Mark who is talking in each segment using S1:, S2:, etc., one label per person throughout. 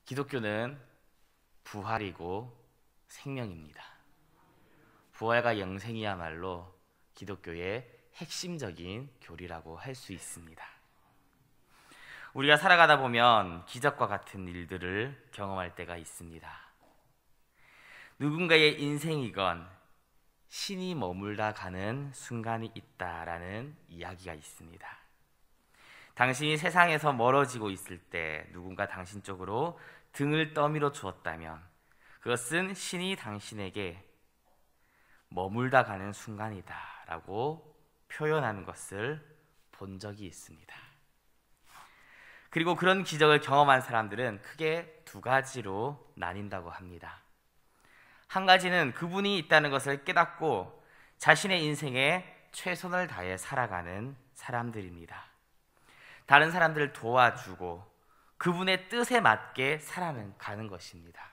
S1: 기독교는 부활이고 생명입니다. 부활과 영생이야말로 기독교의 핵심적인 교리라고 할 수 있습니다. 우리가 살아가다 보면 기적과 같은 일들을 경험할 때가 있습니다. 누군가의 인생이건 신이 머물다 가는 순간이 있다라는 이야기가 있습니다. 당신이 세상에서 멀어지고 있을 때 누군가 당신 쪽으로 등을 떠밀어 주었다면 그것은 신이 당신에게 머물다 가는 순간이다 라고 표현하는 것을 본 적이 있습니다. 그리고 그런 기적을 경험한 사람들은 크게 두 가지로 나뉜다고 합니다. 한 가지는 그분이 있다는 것을 깨닫고 자신의 인생에 최선을 다해 살아가는 사람들입니다. 다른 사람들을 도와주고 그분의 뜻에 맞게 살아가는 것입니다.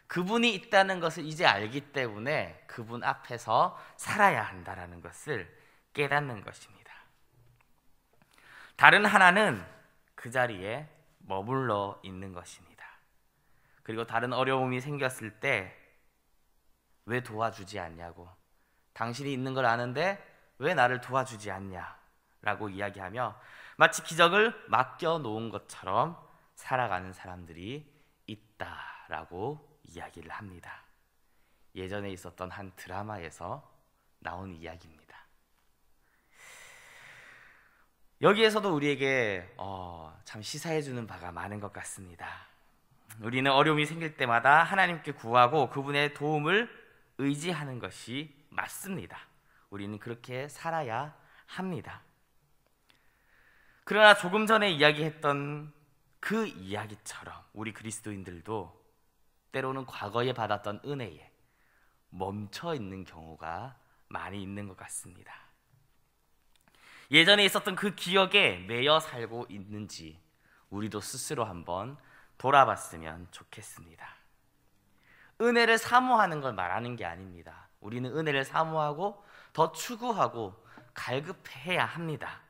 S1: 그분이 있다는 것을 이제 알기 때문에 그분 앞에서 살아야 한다는 것을 깨닫는 것입니다. 다른 하나는 그 자리에 머물러 있는 것입니다. 그리고 다른 어려움이 생겼을 때 왜 도와주지 않냐고, 당신이 있는 걸 아는데 왜 나를 도와주지 않냐 라고 이야기하며 마치 기적을 맡겨놓은 것처럼 살아가는 사람들이 있다라고 이야기를 합니다. 예전에 있었던 한 드라마에서 나온 이야기입니다. 여기에서도 우리에게 참 시사해주는 바가 많은 것 같습니다. 우리는 어려움이 생길 때마다 하나님께 구하고 그분의 도움을 의지하는 것이 맞습니다. 우리는 그렇게 살아야 합니다. 그러나 조금 전에 이야기했던 그 이야기처럼 우리 그리스도인들도 때로는 과거에 받았던 은혜에 멈춰 있는 경우가 많이 있는 것 같습니다. 예전에 있었던 그 기억에 매여 살고 있는지 우리도 스스로 한번 돌아봤으면 좋겠습니다. 은혜를 사모하는 걸 말하는 게 아닙니다. 우리는 은혜를 사모하고 더 추구하고 갈급해야 합니다.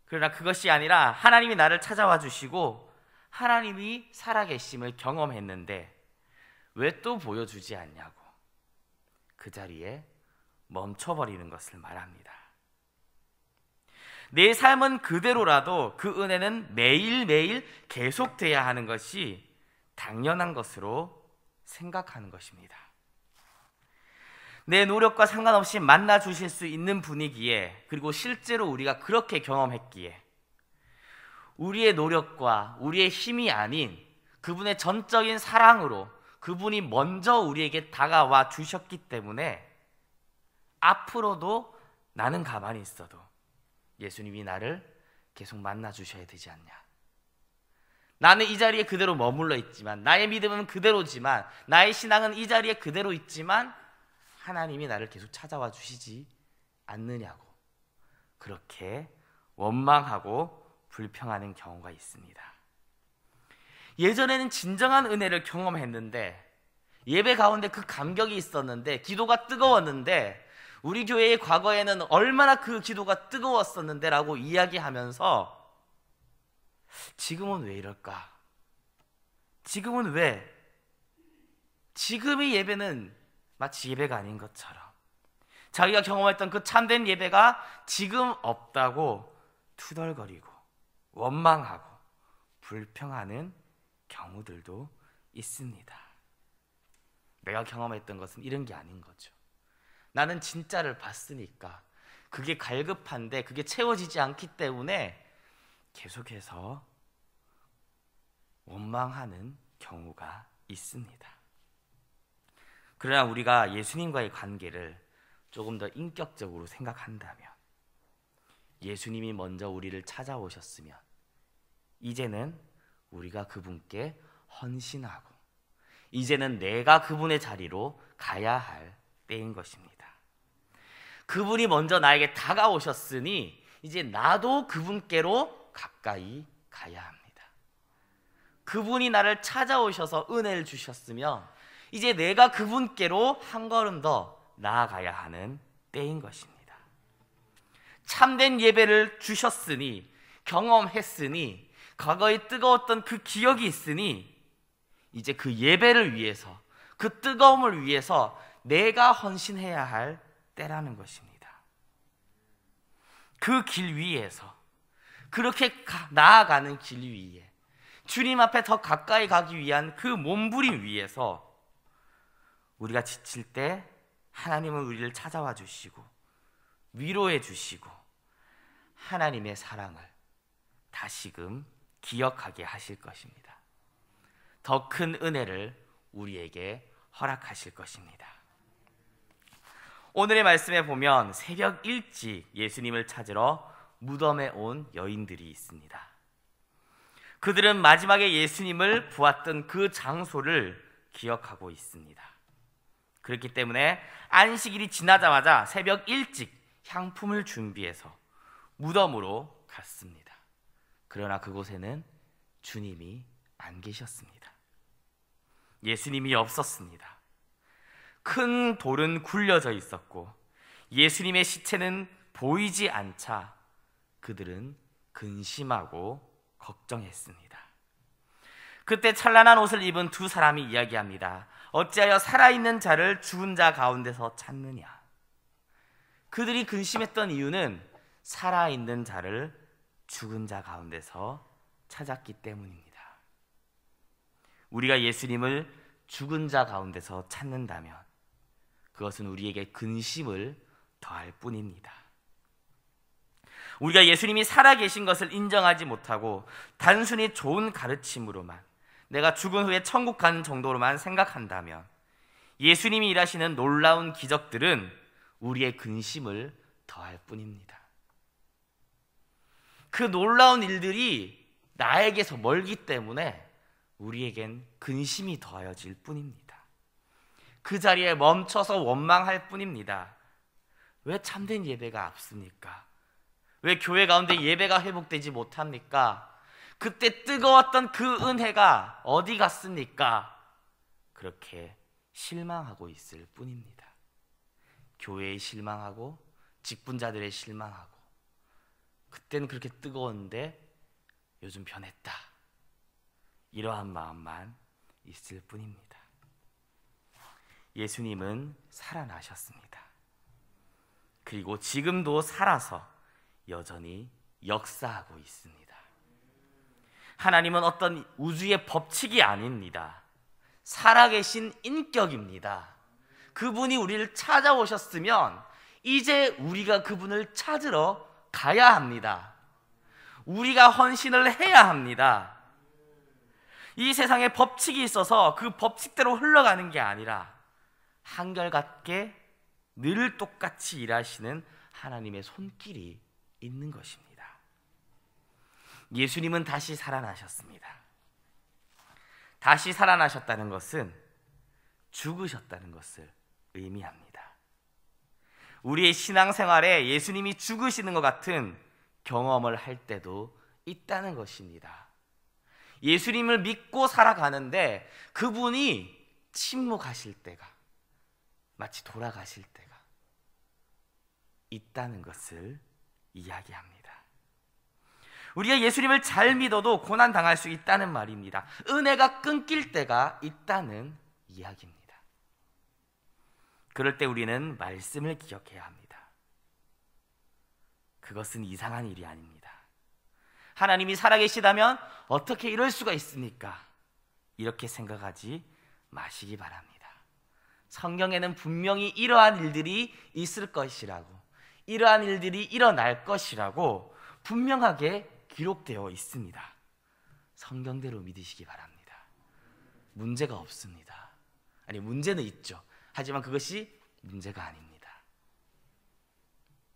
S1: 그러나 그것이 아니라 하나님이 나를 찾아와 주시고 하나님이 살아계심을 경험했는데 왜 또 보여주지 않냐고 그 자리에 멈춰버리는 것을 말합니다. 내 삶은 그대로라도 그 은혜는 매일매일 계속돼야 하는 것이 당연한 것으로 생각하는 것입니다. 내 노력과 상관없이 만나 주실 수 있는 분이기에, 그리고 실제로 우리가 그렇게 경험했기에 우리의 노력과 우리의 힘이 아닌 그분의 전적인 사랑으로 그분이 먼저 우리에게 다가와 주셨기 때문에 앞으로도 나는 가만히 있어도 예수님이 나를 계속 만나 주셔야 되지 않냐. 나는 이 자리에 그대로 머물러 있지만, 나의 믿음은 그대로지만, 나의 신앙은 이 자리에 그대로 있지만 하나님이 나를 계속 찾아와 주시지 않느냐고 그렇게 원망하고 불평하는 경우가 있습니다. 예전에는 진정한 은혜를 경험했는데, 예배 가운데 그 감격이 있었는데, 기도가 뜨거웠는데, 우리 교회의 과거에는 얼마나 그 기도가 뜨거웠었는데 라고 이야기하면서 지금은 왜 이럴까? 지금은 왜? 지금의 예배는 마치 예배가 아닌 것처럼, 자기가 경험했던 그 참된 예배가 지금 없다고 투덜거리고 원망하고 불평하는 경우들도 있습니다. 내가 경험했던 것은 이런 게 아닌 거죠. 나는 진짜를 봤으니까 그게 갈급한데 그게 채워지지 않기 때문에 계속해서 원망하는 경우가 있습니다. 그러나 우리가 예수님과의 관계를 조금 더 인격적으로 생각한다면, 예수님이 먼저 우리를 찾아오셨으면 이제는 우리가 그분께 헌신하고 이제는 내가 그분의 자리로 가야 할 때인 것입니다. 그분이 먼저 나에게 다가오셨으니 이제 나도 그분께로 가까이 가야 합니다. 그분이 나를 찾아오셔서 은혜를 주셨으면 이제 내가 그분께로 한 걸음 더 나아가야 하는 때인 것입니다. 참된 예배를 주셨으니, 경험했으니 과거에 뜨거웠던 그 기억이 있으니 이제 그 예배를 위해서, 그 뜨거움을 위해서 내가 헌신해야 할 때라는 것입니다. 그 길 위에서, 그렇게 나아가는 길 위에, 주님 앞에 더 가까이 가기 위한 그 몸부림 위에서 우리가 지칠 때 하나님은 우리를 찾아와 주시고 위로해 주시고 하나님의 사랑을 다시금 기억하게 하실 것입니다. 더 큰 은혜를 우리에게 허락하실 것입니다. 오늘의 말씀에 보면 새벽 일찍 예수님을 찾으러 무덤에 온 여인들이 있습니다. 그들은 마지막에 예수님을 보았던 그 장소를 기억하고 있습니다. 그렇기 때문에 안식일이 지나자마자 새벽 일찍 향품을 준비해서 무덤으로 갔습니다. 그러나 그곳에는 주님이 안 계셨습니다. 예수님이 없었습니다. 큰 돌은 굴려져 있었고 예수님의 시체는 보이지 않자 그들은 근심하고 걱정했습니다. 그때 찬란한 옷을 입은 두 사람이 이야기합니다. 어찌하여 살아있는 자를 죽은 자 가운데서 찾느냐? 그들이 근심했던 이유는 살아있는 자를 죽은 자 가운데서 찾았기 때문입니다. 우리가 예수님을 죽은 자 가운데서 찾는다면 그것은 우리에게 근심을 더할 뿐입니다. 우리가 예수님이 살아계신 것을 인정하지 못하고 단순히 좋은 가르침으로만, 내가 죽은 후에 천국 가는 정도로만 생각한다면 예수님이 일하시는 놀라운 기적들은 우리의 근심을 더할 뿐입니다. 그 놀라운 일들이 나에게서 멀기 때문에 우리에겐 근심이 더해질 뿐입니다. 그 자리에 멈춰서 원망할 뿐입니다. 왜 참된 예배가 없습니까? 왜 교회 가운데 예배가 회복되지 못합니까? 그때 뜨거웠던 그 은혜가 어디 갔습니까? 그렇게 실망하고 있을 뿐입니다. 교회에 실망하고 직분자들의 실망하고, 그때는 그렇게 뜨거웠는데 요즘 변했다, 이러한 마음만 있을 뿐입니다. 예수님은 살아나셨습니다. 그리고 지금도 살아서 여전히 역사하고 있습니다. 하나님은 어떤 우주의 법칙이 아닙니다. 살아계신 인격입니다. 그분이 우리를 찾아오셨으면 이제 우리가 그분을 찾으러 가야 합니다. 우리가 헌신을 해야 합니다. 이 세상에 법칙이 있어서 그 법칙대로 흘러가는 게 아니라 한결같게 늘 똑같이 일하시는 하나님의 손길이 있는 것입니다. 예수님은 다시 살아나셨습니다. 다시 살아나셨다는 것은 죽으셨다는 것을 의미합니다. 우리의 신앙생활에 예수님이 죽으시는 것 같은 경험을 할 때도 있다는 것입니다. 예수님을 믿고 살아가는데 그분이 침묵하실 때가, 마치 돌아가실 때가 있다는 것을 이야기합니다. 우리가 예수님을 잘 믿어도 고난당할 수 있다는 말입니다. 은혜가 끊길 때가 있다는 이야기입니다. 그럴 때 우리는 말씀을 기억해야 합니다. 그것은 이상한 일이 아닙니다. 하나님이 살아계시다면 어떻게 이럴 수가 있습니까? 이렇게 생각하지 마시기 바랍니다. 성경에는 분명히 이러한 일들이 있을 것이라고, 이러한 일들이 일어날 것이라고 분명하게 기록되어 있습니다. 성경대로 믿으시기 바랍니다. 문제가 없습니다. 아니, 문제는 있죠. 하지만 그것이 문제가 아닙니다.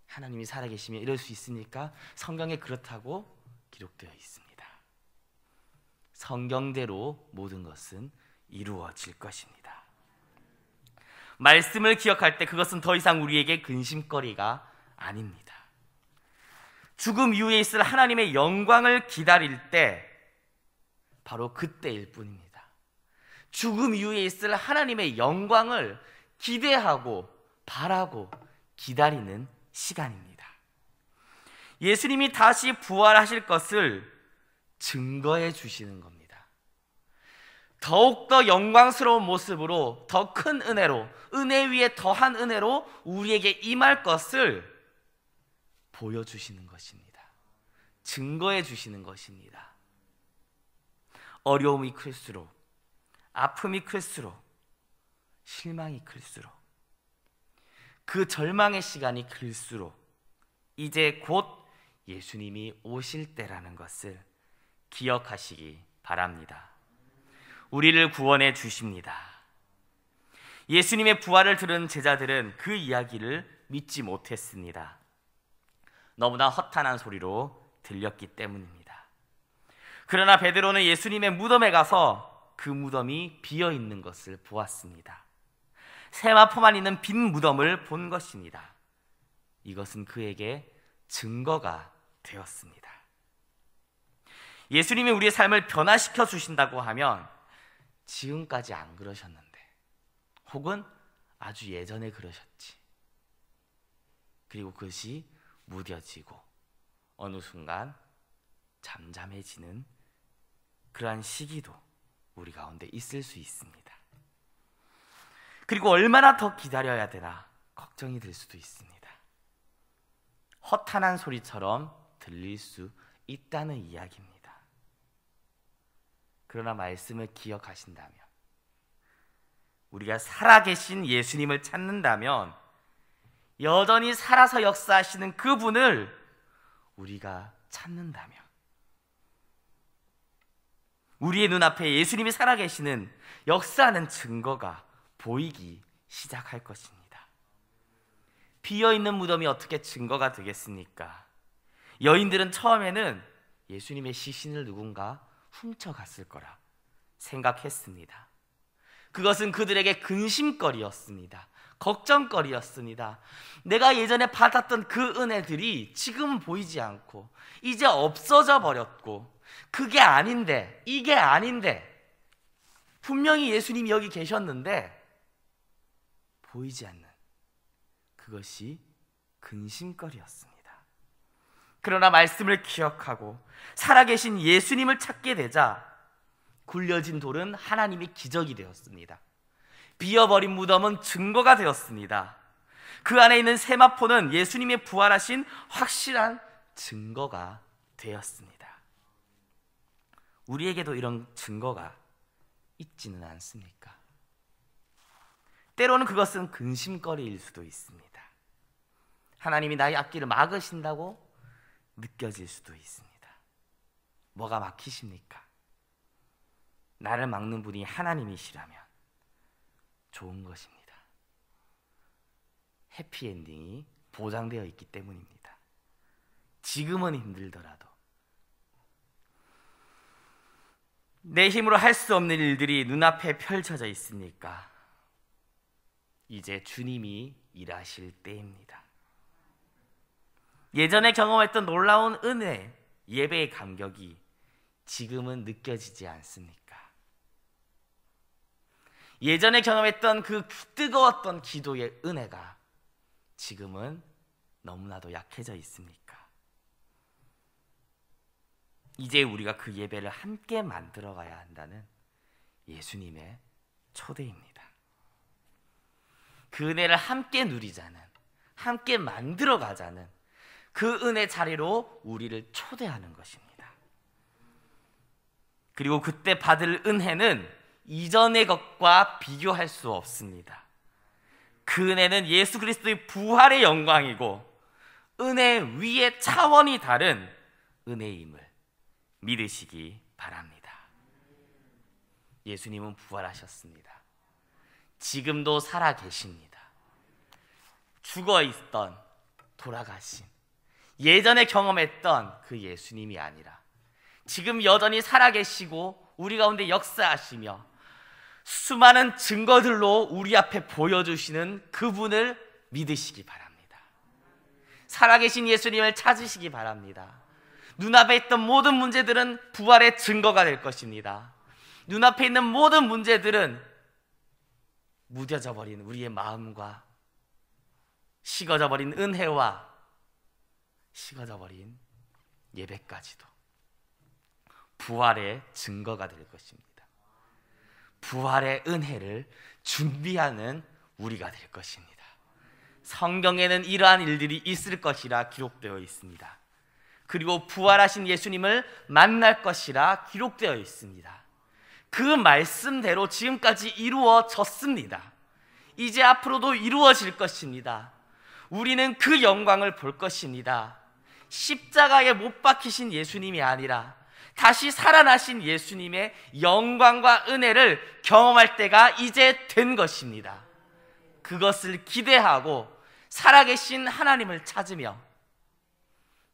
S1: 하나님이 살아계시면 이럴 수 있으니까 성경에 그렇다고 기록되어 있습니다. 성경대로 모든 것은 이루어질 것입니다. 말씀을 기억할 때 그것은 더 이상 우리에게 근심거리가 아닙니다. 죽음 이후에 있을 하나님의 영광을 기다릴 때 바로 그때일 뿐입니다. 죽음 이후에 있을 하나님의 영광을 기대하고 바라고 기다리는 시간입니다. 예수님이 다시 부활하실 것을 증거해 주시는 겁니다. 더욱더 영광스러운 모습으로, 더 큰 은혜로, 은혜 위에 더한 은혜로 우리에게 임할 것을 보여주시는 것입니다. 증거해 주시는 것입니다. 어려움이 클수록, 아픔이 클수록, 실망이 클수록, 그 절망의 시간이 클수록 이제 곧 예수님이 오실 때라는 것을 기억하시기 바랍니다. 우리를 구원해 주십니다. 예수님의 부활을 들은 제자들은 그 이야기를 믿지 못했습니다. 너무나 허탄한 소리로 들렸기 때문입니다. 그러나 베드로는 예수님의 무덤에 가서 그 무덤이 비어 있는 것을 보았습니다. 세마포만 있는 빈 무덤을 본 것입니다. 이것은 그에게 증거가 되었습니다. 예수님이 우리의 삶을 변화시켜 주신다고 하면 지금까지 안 그러셨는데, 혹은 아주 예전에 그러셨지, 그리고 그것이 무뎌지고 어느 순간 잠잠해지는 그러한 시기도 우리 가운데 있을 수 있습니다. 그리고 얼마나 더 기다려야 되나 걱정이 될 수도 있습니다. 허탄한 소리처럼 들릴 수 있다는 이야기입니다. 그러나 말씀을 기억하신다면, 우리가 살아계신 예수님을 찾는다면, 여전히 살아서 역사하시는 그분을 우리가 찾는다면, 우리의 눈앞에 예수님이 살아계시는 역사하는 증거가 보이기 시작할 것입니다. 비어있는 무덤이 어떻게 증거가 되겠습니까? 여인들은 처음에는 예수님의 시신을 누군가 훔쳐갔을 거라 생각했습니다. 그것은 그들에게 근심거리였습니다. 걱정거리였습니다. 내가 예전에 받았던 그 은혜들이 지금은 보이지 않고 이제 없어져 버렸고, 그게 아닌데, 이게 아닌데, 분명히 예수님이 여기 계셨는데 보이지 않는 그것이 근심거리였습니다. 그러나 말씀을 기억하고 살아계신 예수님을 찾게 되자 굴려진 돌은 하나님의 기적이 되었습니다. 비어버린 무덤은 증거가 되었습니다. 그 안에 있는 세마포는 예수님의 부활하신 확실한 증거가 되었습니다. 우리에게도 이런 증거가 있지는 않습니까? 때로는 그것은 근심거리일 수도 있습니다. 하나님이 나의 앞길을 막으신다고 느껴질 수도 있습니다. 뭐가 막히십니까? 나를 막는 분이 하나님이시라면 좋은 것입니다. 해피엔딩이 보장되어 있기 때문입니다. 지금은 힘들더라도, 내 힘으로 할 수 없는 일들이 눈앞에 펼쳐져 있으니까 이제 주님이 일하실 때입니다. 예전에 경험했던 놀라운 은혜, 예배의 감격이 지금은 느껴지지 않습니까? 예전에 경험했던 그 뜨거웠던 기도의 은혜가 지금은 너무나도 약해져 있습니까? 이제 우리가 그 예배를 함께 만들어 가야 한다는 예수님의 초대입니다. 그 은혜를 함께 누리자는, 함께 만들어 가자는 그 은혜 자리로 우리를 초대하는 것입니다. 그리고 그때 받을 은혜는 이전의 것과 비교할 수 없습니다. 그 은혜는 예수 그리스도의 부활의 영광이고 은혜 위의 차원이 다른 은혜임을 믿으시기 바랍니다. 예수님은 부활하셨습니다. 지금도 살아 계십니다. 죽어 있던, 돌아가신, 예전에 경험했던 그 예수님이 아니라 지금 여전히 살아 계시고 우리 가운데 역사하시며 수많은 증거들로 우리 앞에 보여주시는 그분을 믿으시기 바랍니다. 살아계신 예수님을 찾으시기 바랍니다. 눈앞에 있던 모든 문제들은 부활의 증거가 될 것입니다. 눈앞에 있는 모든 문제들은 무뎌져 버린 우리의 마음과 식어져 버린 은혜와 식어져 버린 예배까지도 부활의 증거가 될 것입니다. 부활의 은혜를 준비하는 우리가 될 것입니다. 성경에는 이러한 일들이 있을 것이라 기록되어 있습니다. 그리고 부활하신 예수님을 만날 것이라 기록되어 있습니다. 그 말씀대로 지금까지 이루어졌습니다. 이제 앞으로도 이루어질 것입니다. 우리는 그 영광을 볼 것입니다. 십자가에 못 박히신 예수님이 아니라 다시 살아나신 예수님의 영광과 은혜를 경험할 때가 이제 된 것입니다. 그것을 기대하고 살아계신 하나님을 찾으며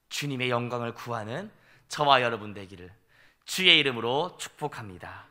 S1: 주님의 영광을 구하는 저와 여러분 되기를 주의 이름으로 축복합니다.